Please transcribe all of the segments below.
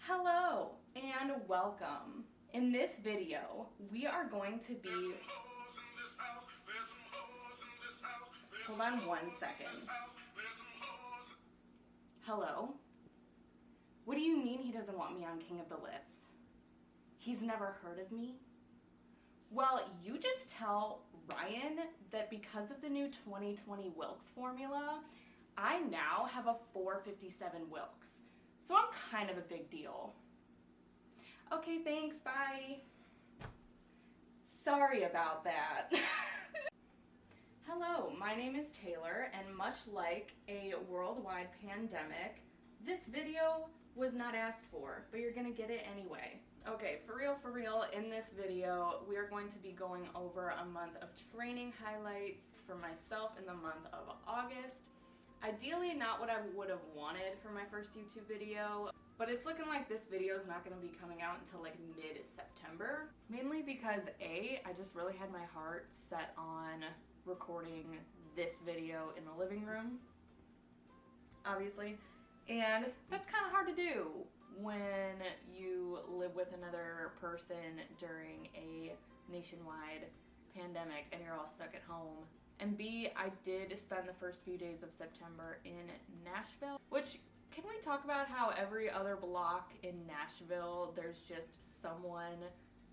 Hello and welcome. In this video, we are going to be... Hold on one second. Hello? What do you mean he doesn't want me on King of the Lifts? He's never heard of me? Well, you just tell Ryan that because of the new 2020 Wilks formula, I now have a 457 Wilks. So I'm kind of a big deal. Okay, thanks, bye. Sorry about that. Hello, my name is Taylor, and much like a worldwide pandemic, this video was not asked for, but you're gonna get it anyway. Okay, for real, in this video, we are going to be going over a month of training highlights for myself in the month of August. Ideally, not what I would have wanted for my first YouTube video, but it's looking like this video is not going to be coming out until like mid-September. Mainly because A, I just really had my heart set on recording this video in the living room, obviously, and that's kind of hard to do when you live with another person during a nationwide pandemic and you're all stuck at home. And B, I did spend the first few days of September in Nashville, which, can we talk about how every other block in Nashville, there's just someone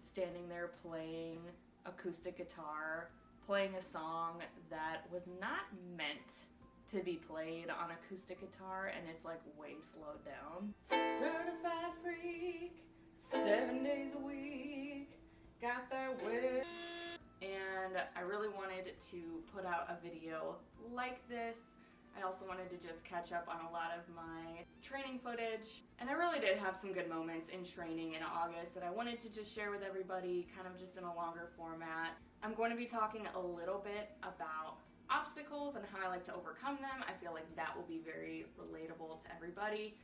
standing there playing acoustic guitar, playing a song that was not meant to be played on acoustic guitar, and it's like way slowed down. Certified freak, 7 days a week, got that whip. And I really wanted to put out a video like this. I also wanted to just catch up on a lot of my training footage. And I really did have some good moments in training in August that I wanted to just share with everybody, kind of just in a longer format. I'm going to be talking a little bit about obstacles and how I like to overcome them. I feel like that will be very relatable to everybody,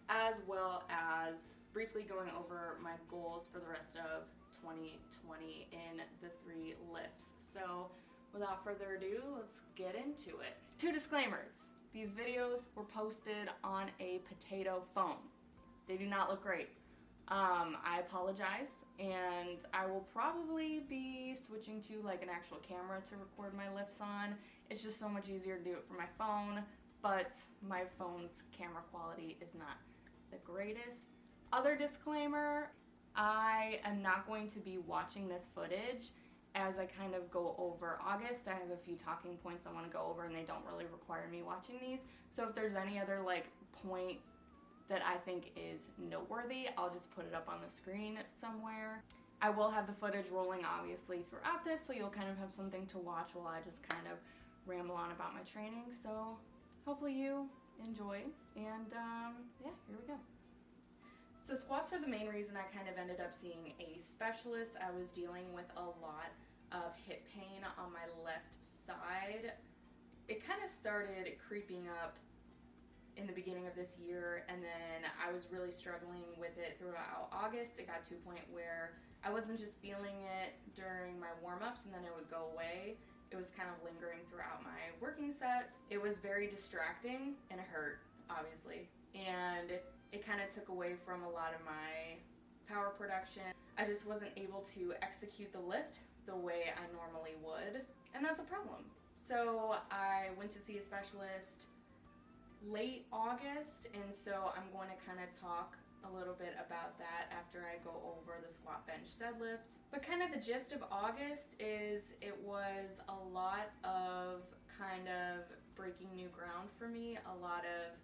as well as briefly going over my goals for the rest of 2020 in the 3 lifts. So without further ado, let's get into it. 2 disclaimers. These videos were posted on a potato phone. They do not look great. I apologize, and I will probably be switching to like an actual camera to record my lifts on. It's just so much easier to do it from my phone, but my phone's camera quality is not the greatest. Other disclaimer, I am not going to be watching this footage as I kind of go over August. I have a few talking points I want to go over, and they don't really require me watching these. So if there's any other like point that I think is noteworthy, I'll just put it up on the screen somewhere. I will have the footage rolling obviously throughout this, so you'll kind of have something to watch while I just kind of ramble on about my training. So hopefully you enjoy, and yeah, here we go. So squats are the main reason I kind of ended up seeing a specialist. I was dealing with a lot of hip pain on my left side. It kind of started creeping up in the beginning of this year, and then I was really struggling with it throughout August. It got to a point where I wasn't just feeling it during my warm-ups and then it would go away. It was kind of lingering throughout my working sets. It was very distracting and it hurt, obviously. And it kind of took away from a lot of my power production. I just wasn't able to execute the lift the way I normally would, and that's a problem. So I went to see a specialist late August, and so I'm going to kind of talk a little bit about that after I go over the squat, bench, deadlift. But kind of the gist of August is it was a lot of kind of breaking new ground for me, a lot of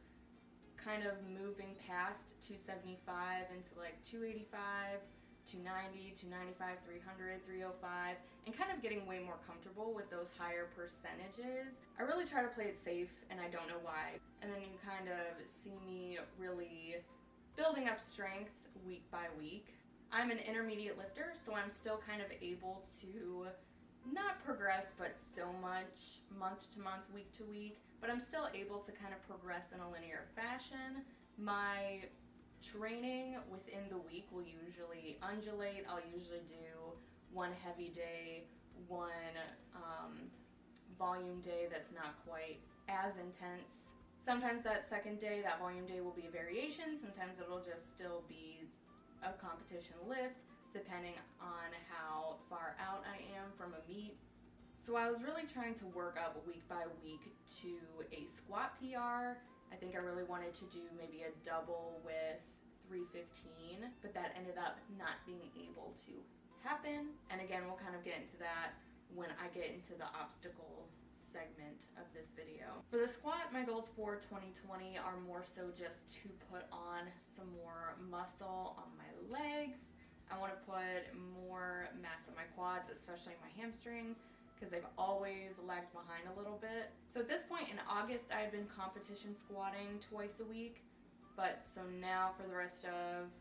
kind of moving past 275 into like 285, 290, 295, 300, 305, and kind of getting way more comfortable with those higher percentages. I really try to play it safe, and I don't know why. And then you kind of see me really building up strength week by week. I'm an intermediate lifter, so I'm still kind of able to not progress, but so much month to month, week to week, but I'm still able to kind of progress in a linear fashion. My training within the week will usually undulate. I'll usually do one heavy day, one volume day that's not quite as intense. Sometimes that second day, that volume day, will be a variation. Sometimes it'll just still be a competition lift, depending on how far out I am from a meet. So I was really trying to work up week by week to a squat PR. I think I really wanted to do maybe a double with 315, but that ended up not being able to happen. And again, we'll kind of get into that when I get into the obstacle segment of this video. For the squat, my goals for 2020 are more so just to put on some more muscle on my legs. I want to put more mass on my quads, especially my hamstrings, because they've always lagged behind a little bit. So at this point in August, I had been competition squatting twice a week, but so now for the rest of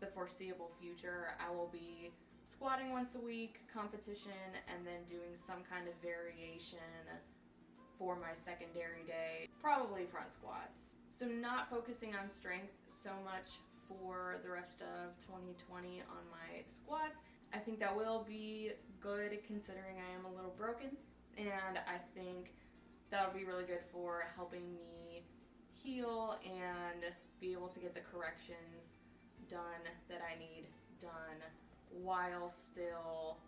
the foreseeable future, I will be squatting once a week, competition, and then doing some kind of variation for my secondary day, probably front squats. So not focusing on strength so much for the rest of 2020 on my squats. I think that will be good considering I am a little broken, and I think that'll be really good for helping me heal and be able to get the corrections done that I need done while still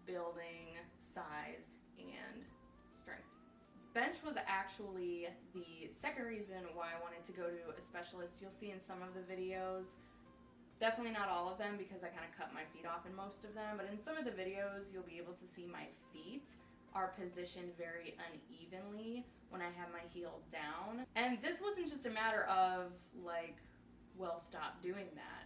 building size and strength. Bench was actually the second reason why I wanted to go to a specialist. You'll see in some of the videos, definitely not all of them because I kind of cut my feet off in most of them, but in some of the videos you'll be able to see my feet are positioned very unevenly when I have my heel down. And this wasn't just a matter of like, well, stop doing that.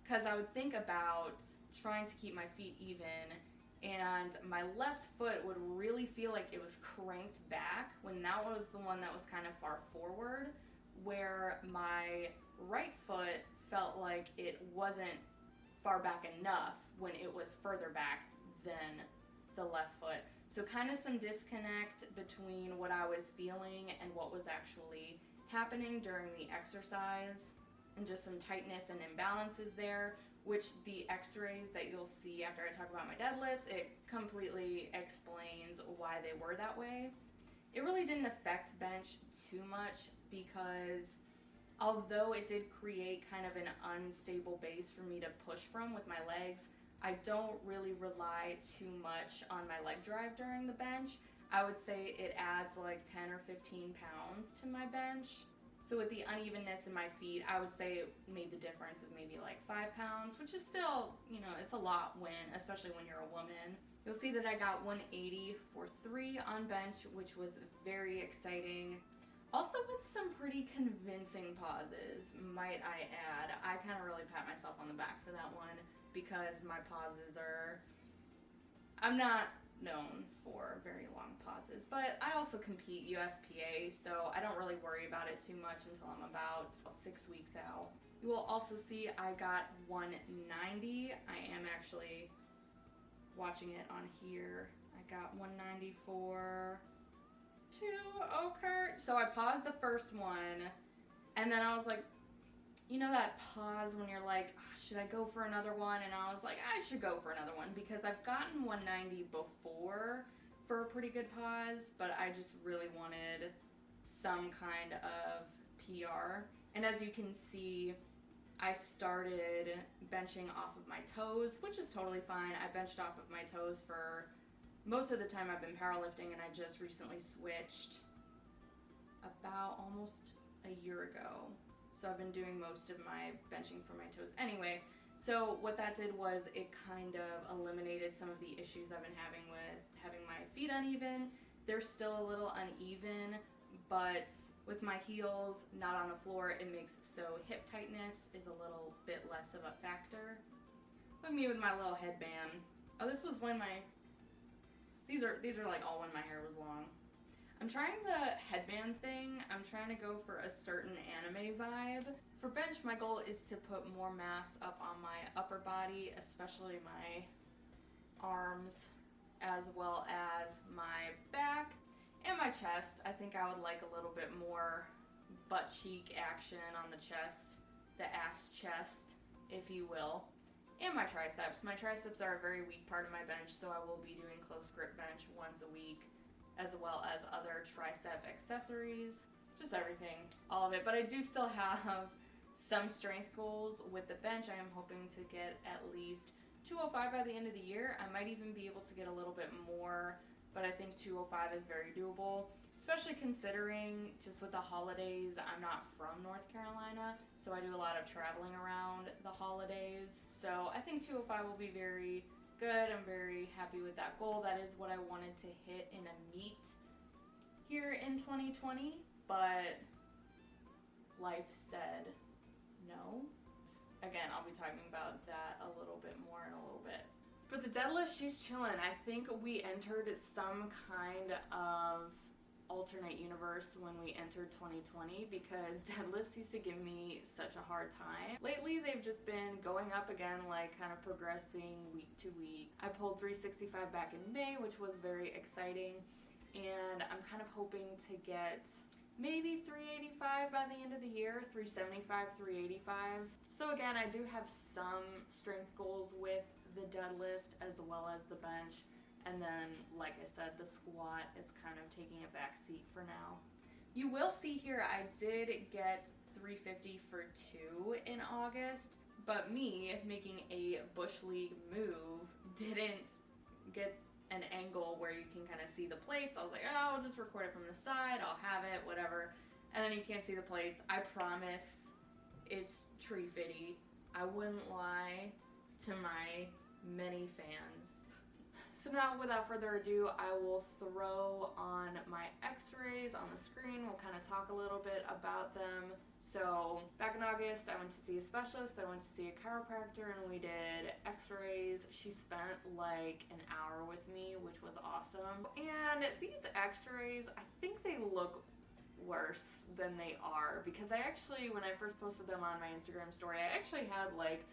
Because I would think about trying to keep my feet even, and my left foot would really feel like it was cranked back when that was the one that was kind of far forward, where my right foot felt like it wasn't far back enough when it was further back than the left foot. So kind of some disconnect between what I was feeling and what was actually happening during the exercise, and just some tightness and imbalances there, which the x-rays that you'll see after I talk about my deadlifts, it completely explains why they were that way. It really didn't affect bench too much because although it did create kind of an unstable base for me to push from with my legs, I don't really rely too much on my leg drive during the bench. I would say it adds like 10 or 15 pounds to my bench. So with the unevenness in my feet, I would say it made the difference of maybe like 5 pounds, which is still, you know, it's a lot especially when you're a woman. You'll see that I got 180 for 3 on bench, which was very exciting. Also with some pretty convincing pauses, might I add. I kind of really pat myself on the back for that one because my pauses I'm not known for very long pauses, but I also compete USPA, so I don't really worry about it too much until I'm about 6 weeks out. You will also see I got 190. I am actually watching it on here. I got 190 for 2. Okay. So I paused the first one, and then I was like, you know that pause when you're like, should I go for another one? And I was like, I should go for another one because I've gotten 190 before for a pretty good pause, but I just really wanted some kind of PR. And as you can see, I started benching off of my toes, which is totally fine. I benched off of my toes for most of the time I've been powerlifting, and I just recently switched about almost a year ago. So I've been doing most of my benching for my toes anyway. So what that did was it kind of eliminated some of the issues I've been having with having my feet uneven. They're still a little uneven, but with my heels not on the floor, it makes so hip tightness is a little bit less of a factor. Look at me with my little headband. Oh, this was when these are like all when my hair was long. I'm trying the headband thing. I'm trying to go for a certain anime vibe. For bench, my goal is to put more mass up on my upper body, especially my arms, as well as my back and my chest. I think I would like a little bit more butt cheek action on the chest, the ass chest, if you will. And my triceps. My triceps are a very weak part of my bench, so I will be doing close grip bench once a week, as well as other tricep accessories. just everything, all of it. But I do still have some strength goals with the bench. I am hoping to get at least 205 by the end of the year. I might even be able to get a little bit more, but I think 205 is very doable, especially considering just with the holidays, I'm not from North Carolina, so I do a lot of traveling around the holidays. So I think 205 will be very good. I'm very happy with that goal. That is what I wanted to hit in a meet here in 2020, but life said no. Again, I'll be talking about that a little bit more in a little bit. For the deadlift, she's chilling. I think we entered some kind of alternate universe when we entered 2020 because deadlifts used to give me such a hard time. Lately, they've just been going up again, like kind of progressing week to week. I pulled 365 back in May, which was very exciting, and I'm kind of hoping to get maybe 385 by the end of the year, 375, 385. So again, I do have some strength goals with the deadlift as well as the bench. And then, like I said, the squat is kind of taking a back seat for now. You will see here I did get 350 for 2 in August, but me making a Bush League move didn't get an angle where you can kind of see the plates. I was like, oh, I'll just record it from the side, I'll have it, whatever. And then you can't see the plates. I promise it's tree fitty. I wouldn't lie to my many fans. So now, without further ado, I will throw on my x-rays on the screen. We'll kind of talk a little bit about them. So back in August, I went to see a specialist. I went to see a chiropractor, and we did x-rays. She spent like an hour with me, which was awesome. And these x-rays, I think they look worse than they are, because I actually, when I first posted them on my Instagram story, I actually had like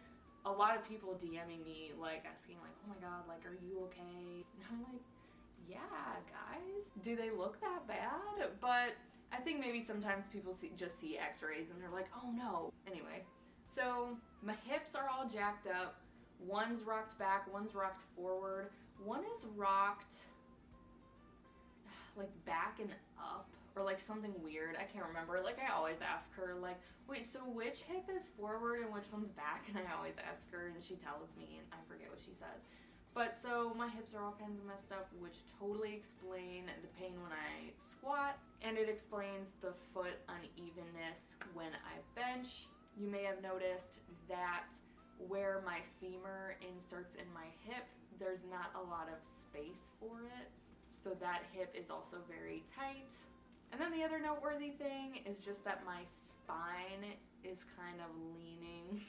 a lot of people DMing me, like asking like, oh my god, like, are you okay? And I'm like, yeah, guys, do they look that bad? But I think maybe sometimes people just see x-rays and they're like, oh no. Anyway, so my hips are all jacked up. One's rocked back, one's rocked forward. One is rocked like back and up, or like something weird. I can't remember. Like, I always ask her, like, wait, so which hip is forward and which one's back? And I always ask her, and she tells me, and I forget what she says. But so my hips are all kinds of messed up, which totally explain the pain when I squat, and it explains the foot unevenness when I bench. You may have noticed that where my femur inserts in my hip, there's not a lot of space for it. So that hip is also very tight. And then the other noteworthy thing is just that my spine is kind of leaning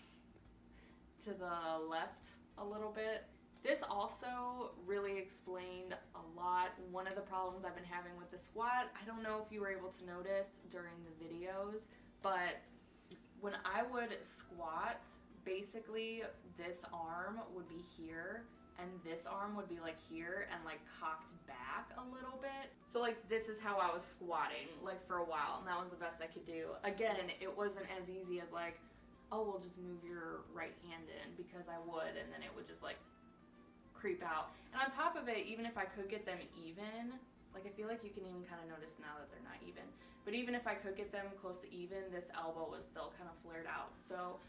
to the left a little bit. This also really explained a lot. One of the problems I've been having with the squat, I don't know if you were able to notice during the videos, but when I would squat, basically this arm would be here, and this arm would be like here and like cocked back a little bit. So like this is how I was squatting like for a while, and that was the best I could do. Again, it wasn't as easy as like, oh, well, just move your right hand in, because I would, and then it would just like creep out. And on top of it, even if I could get them even, like I feel like you can even kind of notice now that they're not even, but even if I could get them close to even, this elbow was still kind of flared out. So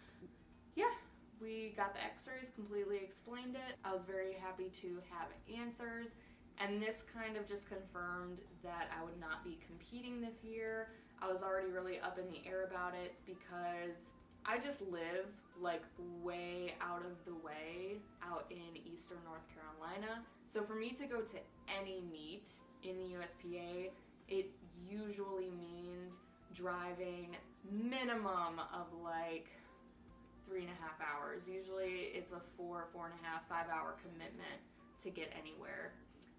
yeah, we got the x-rays, completely explained it. I was very happy to have answers, and this kind of just confirmed that I would not be competing this year. I was already really up in the air about it because I just live like way out of the way out in Eastern North Carolina. So for me to go to any meet in the USPA, it usually means driving minimum of like 3.5 hours. Usually it's a 4.5, 5 hour commitment to get anywhere.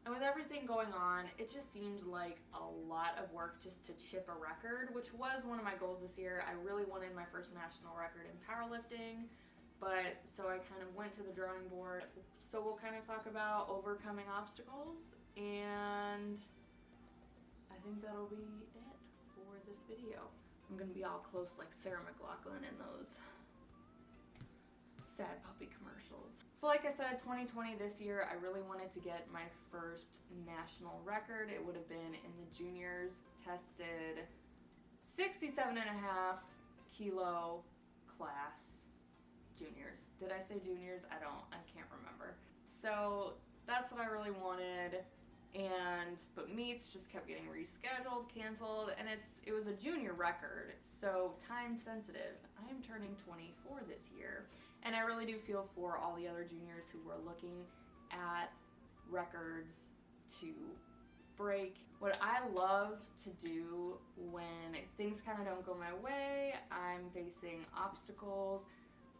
And with everything going on, it just seemed like a lot of work just to chip a record, which was one of my goals this year. I really wanted my first national record in powerlifting, but so I kind of went to the drawing board. So we'll kind of talk about overcoming obstacles, and I think that'll be it for this video. I'm gonna be all close like Sarah McLachlan in those sad puppy commercials. So like I said, 2020 this year, I really wanted to get my first national record. It would have been in the juniors, tested 67.5 kilo class juniors. Did I say juniors? I can't remember. So that's what I really wanted. But meets just kept getting rescheduled, canceled, and it was a junior record, so time sensitive. I am turning 24 this year, and I really do feel for all the other juniors who were looking at records to break. What I love to do when things kind of don't go my way, I'm facing obstacles.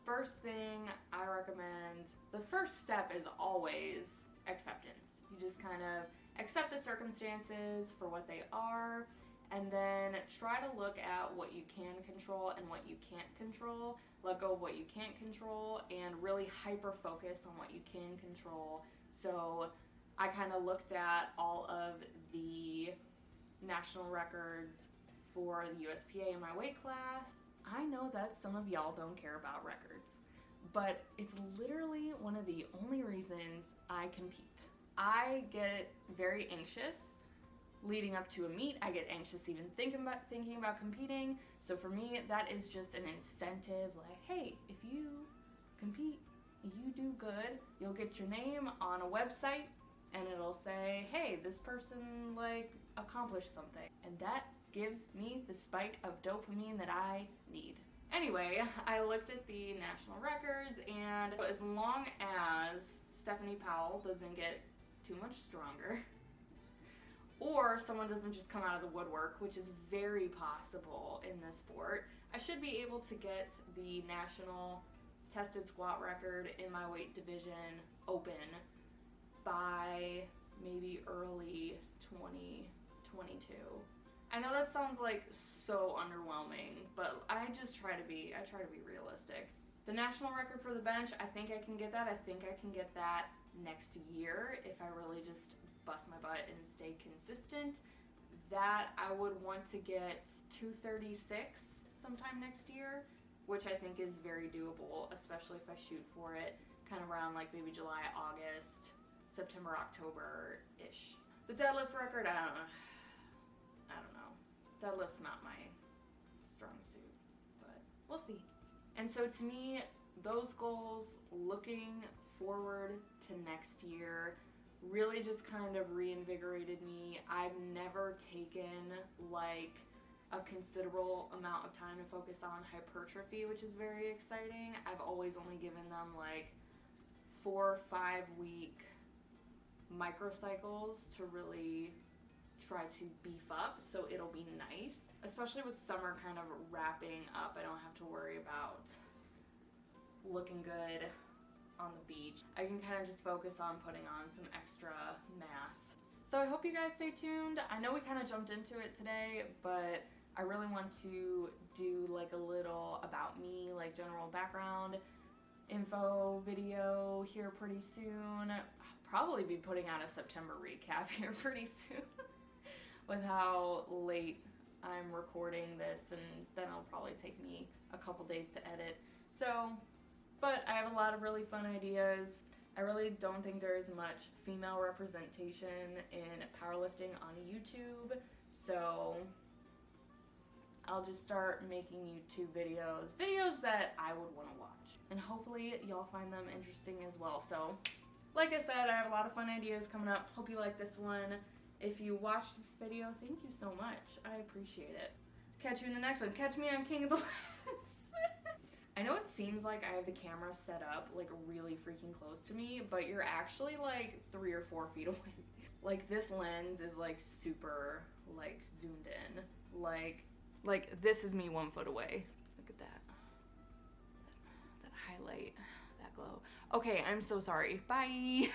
First thing I recommend, the first step is always acceptance. You just kind of accept the circumstances for what they are, and then try to look at what you can control and what you can't control. Let go of what you can't control and really hyper focus on what you can control. So I kind of looked at all of the national records for the USPA in my weight class. I know that some of y'all don't care about records, but it's literally one of the only reasons I compete. I get very anxious leading up to a meet. I get anxious even thinking about competing. So for me, that is just an incentive. Like, hey, if you compete, you do good, you'll get your name on a website, and it'll say, hey, this person like accomplished something, and that gives me the spike of dopamine that I need. Anyway, I looked at the national records, and as long as Stephanie Powell doesn't get too much stronger, or someone doesn't just come out of the woodwork, which is very possible in this sport, I should be able to get the national tested squat record in my weight division open by maybe early 2022. I know that sounds like so underwhelming, but I try to be realistic. The national record for the bench, I think I can get that. I think I can get that next year if I really just bust my butt and stay consistent. That I would want to get 236 sometime next year, which I think is very doable, especially if I shoot for it kind of around like maybe July, August, September, October-ish. The deadlift record, I don't know. Deadlift's not my strong suit, but we'll see. And so to me, those goals, looking forward to next year, really just kind of reinvigorated me. I've never taken like a considerable amount of time to focus on hypertrophy, which is very exciting. I've always only given them like 4 or 5 week microcycles to really try to beef up, so it'll be nice, especially with summer kind of wrapping up. I don't have to worry about looking good on the beach. I can kind of just focus on putting on some extra mass. So I hope you guys stay tuned. I know we kind of jumped into it today, but I really want to do like a little about me, like general background info video here pretty soon. I'll probably be putting out a September recap here pretty soon with how late I'm recording this, and then it'll probably take me a couple days to edit. So, but I have a lot of really fun ideas. I really don't think there's much female representation in powerlifting on YouTube, so I'll just start making YouTube videos that I would want to watch, and hopefully y'all find them interesting as well. So, like I said, I have a lot of fun ideas coming up. Hope you like this one. If you watched this video, thank you so much. I appreciate it. Catch you in the next one. Catch me on King of the Lifts. I know it seems like I have the camera set up like really freaking close to me, but you're actually like 3 or 4 feet away. Like this lens is like super like zoomed in. Like this is me 1 foot away. Look at that. That highlight, that glow. Okay, I'm so sorry. Bye.